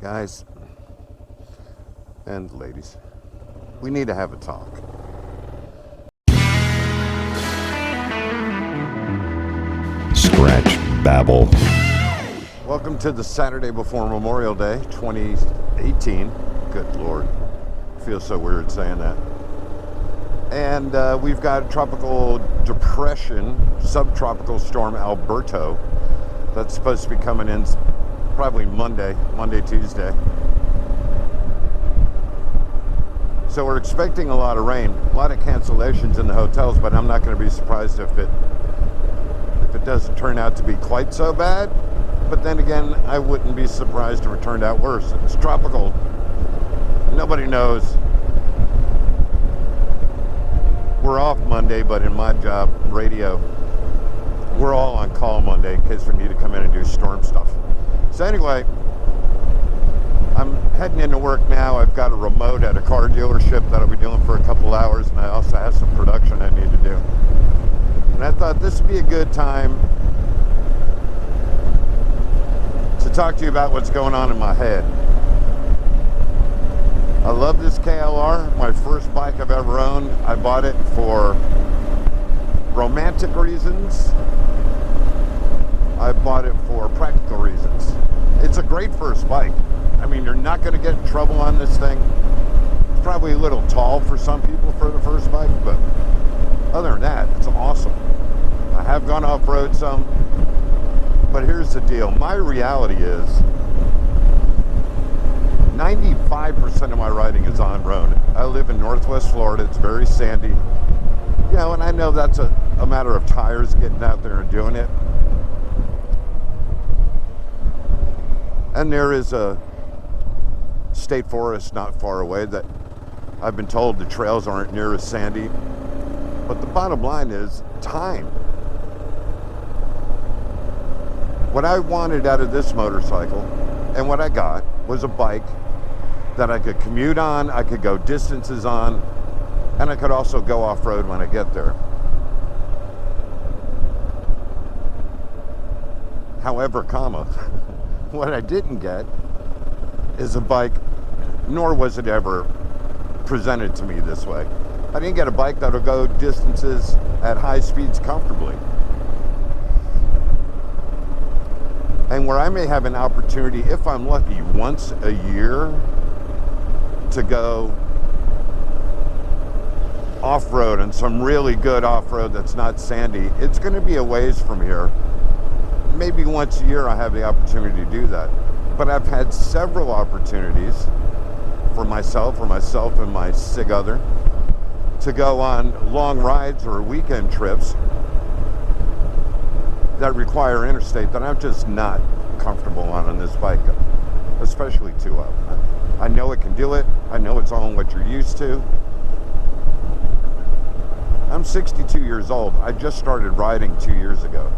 Guys and ladies, we need to have a talk. Scratch Babble. Welcome to the Saturday before Memorial Day 2018. Good Lord. Feels so weird saying that. And we've got tropical depression, subtropical storm Alberto. That's supposed to be coming in probably Monday, Tuesday. So we're expecting a lot of rain, a lot of cancellations in the hotels, but I'm not going to be surprised if it doesn't turn out to be quite so bad. But then again, I wouldn't be surprised if it turned out worse. It's tropical. Nobody knows. We're off Monday, but in my job, radio, we're all on call Monday in case we need to come in and do storm stuff. So anyway, I'm heading into work now. I've got a remote at a car dealership that I'll be doing for a couple hours, and I also have some production I need to do. And I thought this would be a good time to talk to you about what's going on in my head. I love this KLR, my first bike I've ever owned. I bought it for romantic reasons. I bought it for practical reasons. It's a great first bike. I mean, you're not going to get in trouble on this thing. It's probably a little tall for some people for the first bike, but other than that, it's awesome. I have gone off-road some, but here's the deal. My reality is 95% of my riding is on road. I live in Northwest Florida. It's very sandy. You know, and I know that's a matter of tires, getting out there and doing it. And there is a state forest not far away that I've been told the trails aren't near as sandy. But the bottom line is time. What I wanted out of this motorcycle and what I got was a bike that I could commute on, I could go distances on, and I could also go off-road when I get there. However, what I didn't get is a bike, nor was it ever presented to me this way. I didn't get a bike that'll go distances at high speeds comfortably. And where I may have an opportunity, if I'm lucky, once a year to go off-road and some really good off-road that's not sandy, it's going to be a ways from here. Maybe once a year I have the opportunity to do that. But I've had several opportunities for myself and my sig other to go on long rides or weekend trips that require interstate that I'm just not comfortable on this bike, especially 2-up. I know it can do it. I know it's on what you're used to. I'm 62 years old. I just started riding 2 years ago.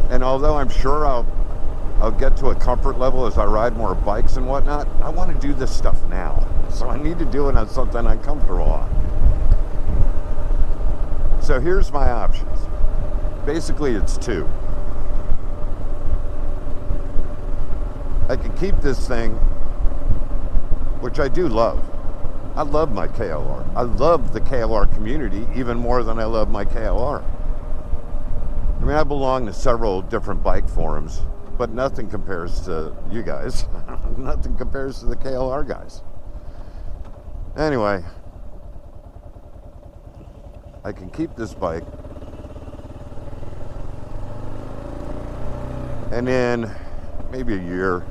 And although I'm sure I'll get to a comfort level as I ride more bikes and whatnot, I want to do this stuff now. So I need to do it on something I'm comfortable on. So here's my options. Basically, it's two. I can keep this thing, which I do love. I love my KLR. I love the KLR community even more than I love my KLR. I mean, I belong to several different bike forums, but nothing compares to you guys. Nothing compares to the KLR guys. Anyway, I can keep this bike, and in maybe a year,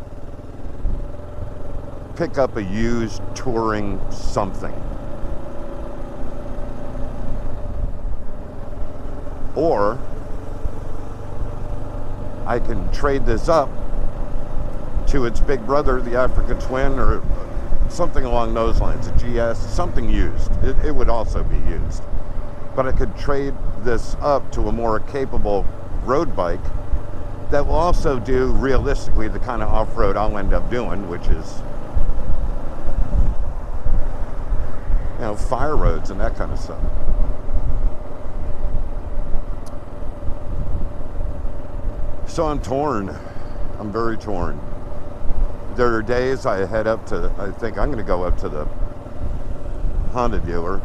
pick up a used touring something. Or I can trade this up to its big brother, the Africa Twin, or something along those lines, a GS, something used. It would also be used. But I could trade this up to a more capable road bike that will also do, realistically, the kind of off-road I'll end up doing, which is, you know, fire roads and that kind of stuff. So I'm torn. I'm very torn. There are days I think I'm going to go up to the Honda dealer.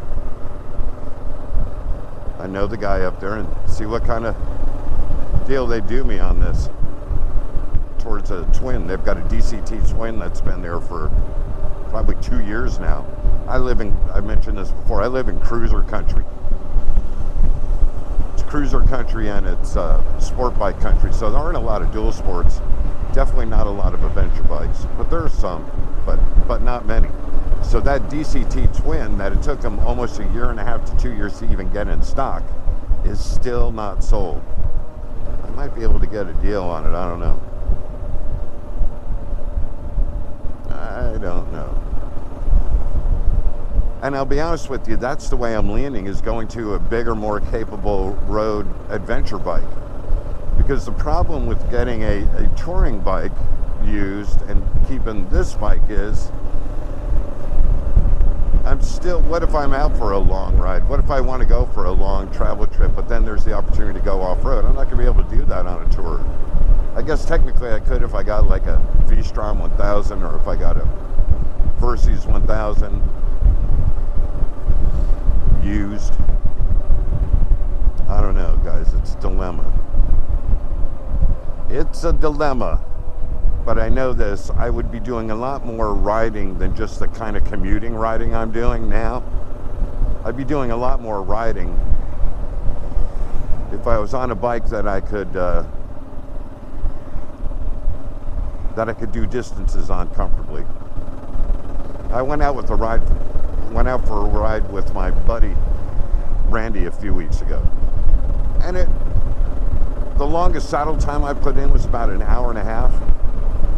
I know the guy up there and see what kind of deal they do me on this towards a twin. They've got a DCT twin that's been there for probably 2 years now. I mentioned this before, I live in cruiser country. It's cruiser country and it's sport bike country, so there aren't a lot of dual sports. Definitely not a lot of adventure bikes, but there are some, but not many. So that DCT twin that it took them almost 1.5 to 2 years to even get in stock is still not sold. I might be able to get a deal on it, I don't know. I don't know. And I'll be honest with you, that's the way I'm leaning, is going to a bigger, more capable road adventure bike. Because the problem with getting a touring bike used and keeping this bike is, what if I'm out for a long ride? What if I want to go for a long travel trip, but then there's the opportunity to go off-road? I'm not going to be able to do that on a tour. I guess technically I could if I got like a V-Strom 1000 or if I got a Versys 1000 used. I don't know, guys. It's a dilemma. It's a dilemma. But I know this, I would be doing a lot more riding than just the kind of commuting riding I'm doing now. I'd be doing a lot more riding if I was on a bike that I could do distances on comfortably. I went out for a ride with my buddy Randy a few weeks ago, and the longest saddle time I put in was about 1.5 hours.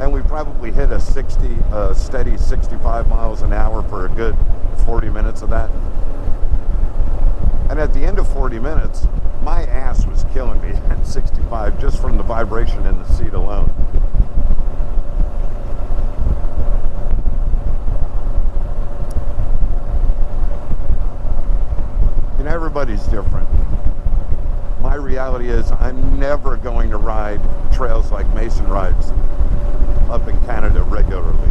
And we probably hit a steady 65 miles an hour for a good 40 minutes of that. And at the end of 40 minutes, my ass was killing me at 65 just from the vibration in the seat alone. You know, everybody's different. My reality is I'm never going to ride trails like Mason rides up in Canada regularly.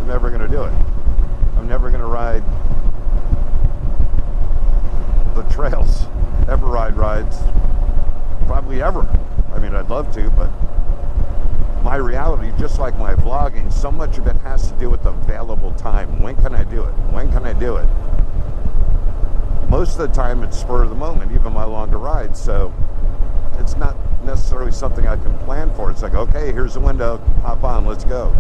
I'm never going to do it. I'm never going to ride the trails, ever ride rides, probably ever. I mean, I'd love to, but my reality, just like my vlogging, so much of it has to do with available time. When can I do it? When can I do it? Most of the time it's spur of the moment, even my longer rides, so it's not necessarily something I can plan for. It's like, okay, here's the window, hop on, let's go.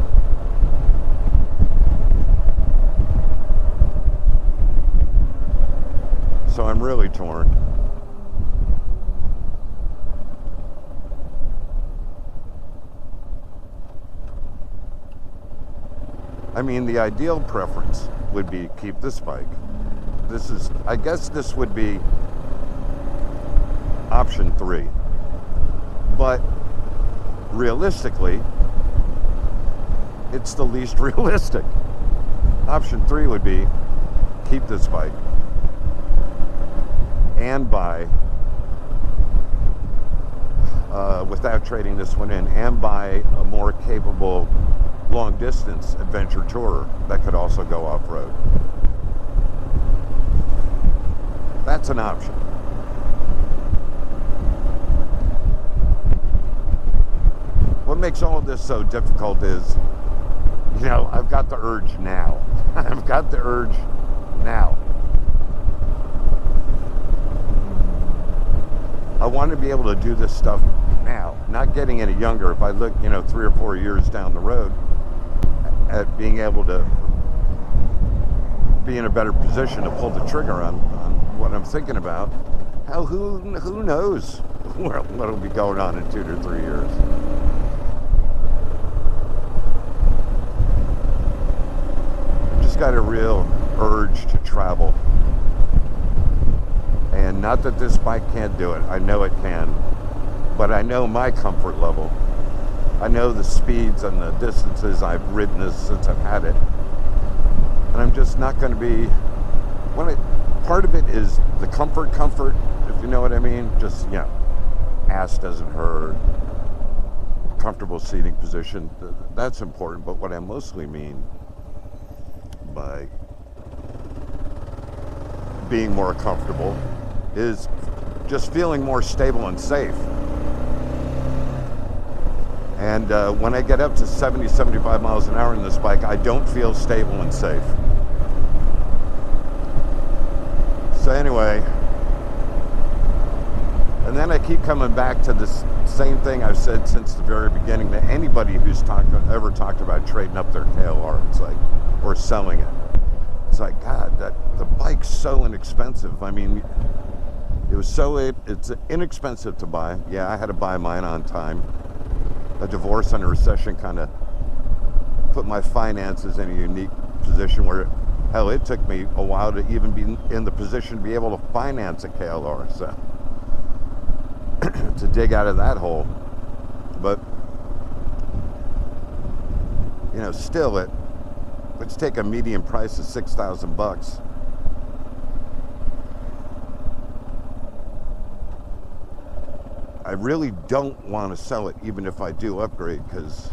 So I'm really torn. I mean, the ideal preference would be keep this bike. I guess this would be option 3. But realistically, it's the least realistic. Option 3 would be keep this bike and buy, without trading this one in, and buy a more capable long distance adventure tourer that could also go off-road. That's an option. What makes all of this so difficult is, you know, I've got the urge now. I've got the urge now. I want to be able to do this stuff now, not getting any younger. If I look, 3 or 4 years down the road at being able to be in a better position to pull the trigger on what I'm thinking about, who knows what'll be going on in 2 to 3 years. I've just got a real urge to travel. And not that this bike can't do it. I know it can. But I know my comfort level. I know the speeds and the distances I've ridden this since I've had it. And I'm just not going to be... part of it is the comfort, if you know what I mean. Just, ass doesn't hurt. comfortable seating position, that's important. But what I mostly mean by being more comfortable is just feeling more stable and safe. And when I get up to 70, 75 miles an hour in this bike, I don't feel stable and safe. So anyway, and then I keep coming back to this same thing I've said since the very beginning, that anybody who's ever talked about trading up their KLR, it's like, or selling it, it's like, God, the bike's so inexpensive. I mean, it's inexpensive to buy. Yeah, I had to buy mine on time. A divorce and a recession kind of put my finances in a unique position where, hell, it took me a while to even be in the position to be able to finance a KLR, so to dig out of that hole. But you know, still, let's take a median price of $6,000. I really don't want to sell it, even if I do upgrade, because,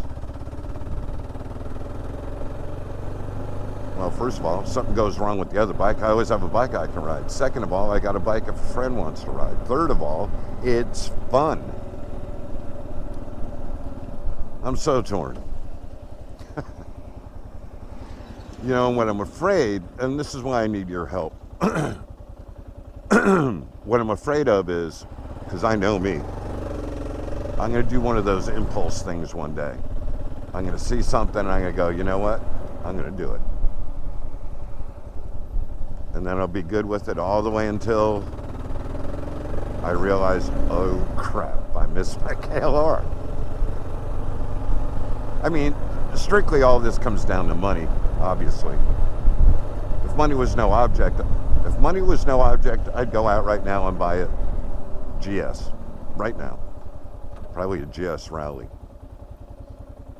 well, first of all, if something goes wrong with the other bike, I always have a bike I can ride. Second of all, I got a bike if a friend wants to ride. Third of all, it's fun. I'm so torn. You know, when I'm afraid, and this is why I need your help, what I'm afraid of is, because I know me, I'm going to do one of those impulse things one day. I'm going to see something and I'm going to go, you know what? I'm going to do it. And then I'll be good with it all the way until I realize, oh crap, I missed my KLR. I mean, strictly all this comes down to money, obviously. If money was no object, I'd go out right now and buy a GS. Right now. Probably a GS Rally.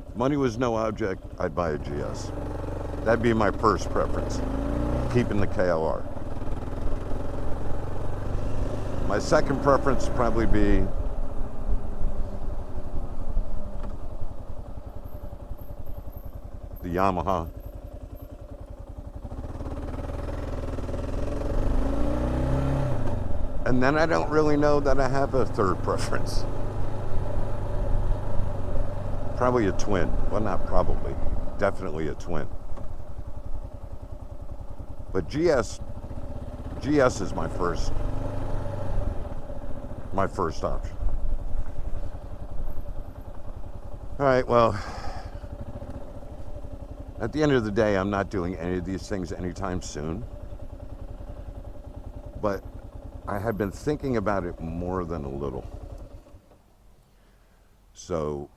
If money was no object, I'd buy a GS. That'd be my first preference, keeping the KLR. My second preference would probably be the Yamaha. And then I don't really know that I have a third preference. Probably a twin. Well, not probably. Definitely a twin. But GS is my first option. All right, well, at the end of the day, I'm not doing any of these things anytime soon. But I have been thinking about it more than a little. So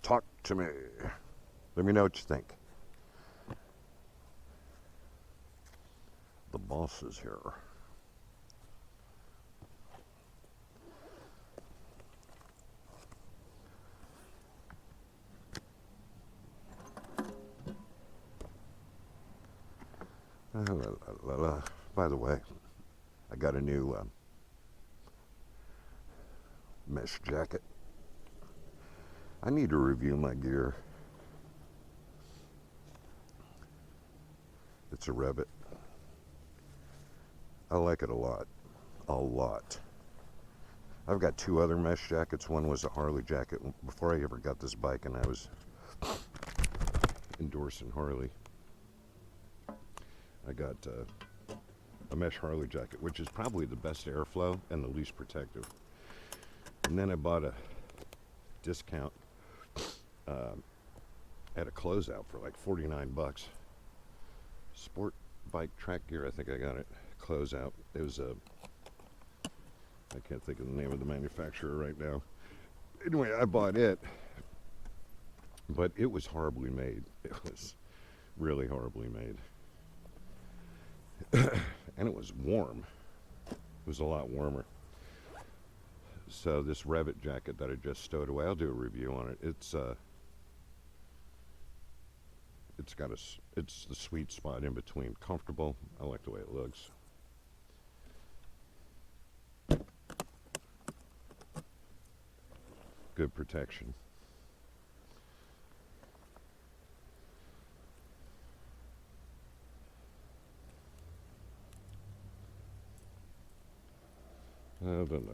talk to me. Let me know what you think. The boss is here. By the way, I got a new mesh jacket. I need to review my gear. It's a Revit. I like it a lot. A lot. I've got two other mesh jackets. One was a Harley jacket before I ever got this bike, and I was endorsing Harley. I got a mesh Harley jacket, which is probably the best airflow and the least protective. And then I bought a discount at a closeout for like $49. Sport bike track gear, I think I got it. Closeout. It was I can't think of the name of the manufacturer right now. Anyway, I bought it, but it was horribly made. It was really horribly made. And it was warm. It was a lot warmer. So this Revit jacket that I just stowed away, I'll do a review on it. It's the sweet spot in between comfortable. I like the way it looks. good protection. Blah, blah, blah.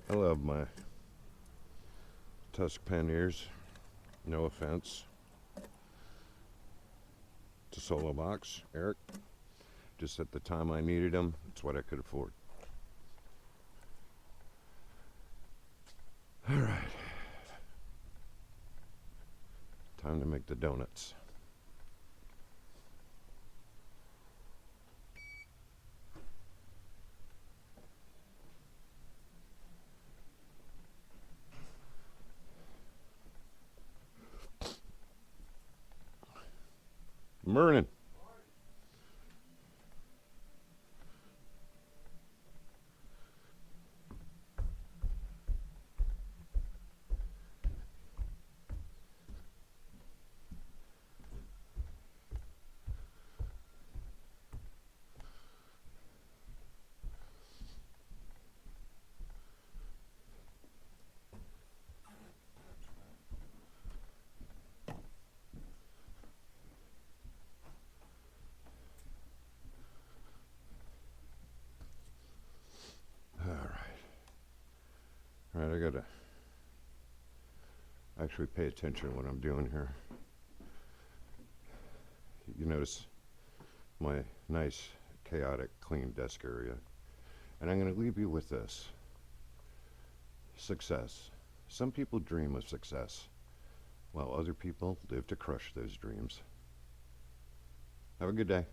I love my tusk panniers. No offense to Solo Box, Eric. Just at the time I needed them, it's what I could afford. All right. Time to make the donuts. Morning. All right, I gotta actually pay attention to what I'm doing here. You notice my nice, chaotic, clean desk area. And I'm going to leave you with this. Success. Some people dream of success, while other people live to crush those dreams. Have a good day.